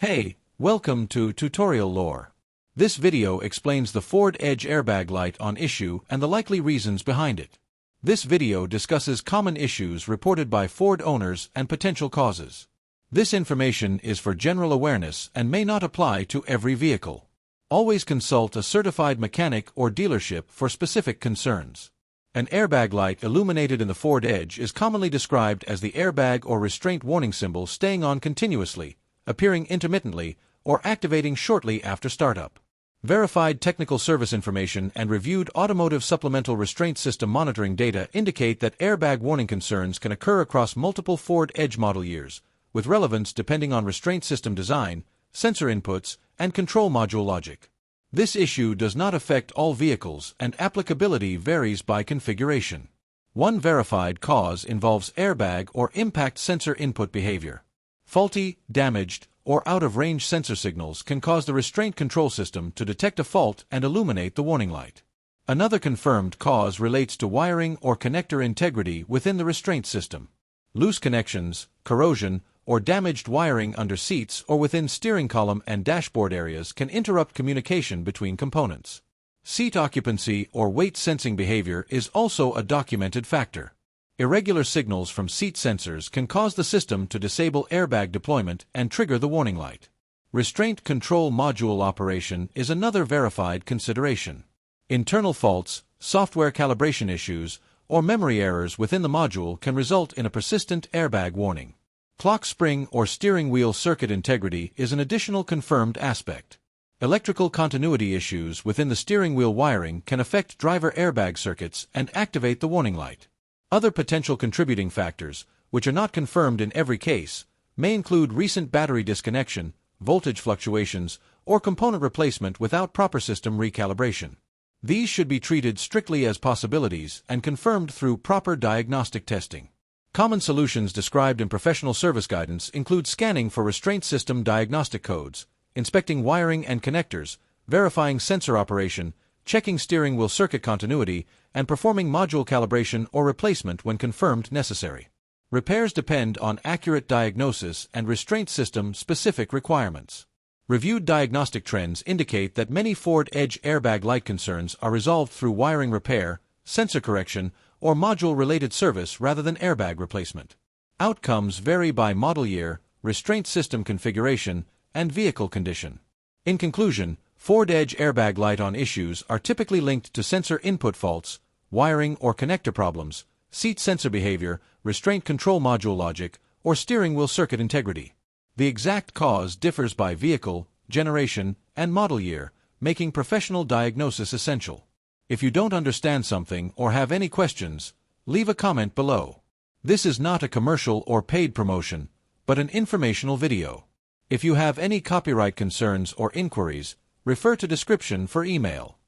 Hey, welcome to Tutorial Lore. This video explains the Ford Edge airbag light on issue and the likely reasons behind it. This video discusses common issues reported by Ford owners and potential causes. This information is for general awareness and may not apply to every vehicle. Always consult a certified mechanic or dealership for specific concerns. An airbag light illuminated in the Ford Edge is commonly described as the airbag or restraint warning symbol staying on continuously, appearing intermittently, or activating shortly after startup. Verified technical service information and reviewed automotive supplemental restraint system monitoring data indicate that airbag warning concerns can occur across multiple Ford Edge model years, with relevance depending on restraint system design, sensor inputs, and control module logic. This issue does not affect all vehicles and applicability varies by configuration. One verified cause involves airbag or impact sensor input behavior. Faulty, damaged, or out-of-range sensor signals can cause the restraint control system to detect a fault and illuminate the warning light. Another confirmed cause relates to wiring or connector integrity within the restraint system. Loose connections, corrosion, or damaged wiring under seats or within steering column and dashboard areas can interrupt communication between components. Seat occupancy or weight sensing behavior is also a documented factor. Irregular signals from seat sensors can cause the system to disable airbag deployment and trigger the warning light. Restraint control module operation is another verified consideration. Internal faults, software calibration issues, or memory errors within the module can result in a persistent airbag warning. Clock spring or steering wheel circuit integrity is an additional confirmed aspect. Electrical continuity issues within the steering wheel wiring can affect driver airbag circuits and activate the warning light. Other potential contributing factors, which are not confirmed in every case, may include recent battery disconnection, voltage fluctuations, or component replacement without proper system recalibration. These should be treated strictly as possibilities and confirmed through proper diagnostic testing. Common solutions described in professional service guidance include scanning for restraint system diagnostic codes, inspecting wiring and connectors, verifying sensor operation, checking steering wheel circuit continuity, and performing module calibration or replacement when confirmed necessary. Repairs depend on accurate diagnosis and restraint system-specific requirements. Reviewed diagnostic trends indicate that many Ford Edge airbag light concerns are resolved through wiring repair, sensor correction, or module-related service rather than airbag replacement. Outcomes vary by model year, restraint system configuration, and vehicle condition. In conclusion, Ford Edge airbag light on issues are typically linked to sensor input faults, wiring or connector problems, seat sensor behavior, restraint control module logic, or steering wheel circuit integrity. The exact cause differs by vehicle, generation, and model year, making professional diagnosis essential. If you don't understand something or have any questions, leave a comment below. This is not a commercial or paid promotion, but an informational video. If you have any copyright concerns or inquiries, refer to description for email.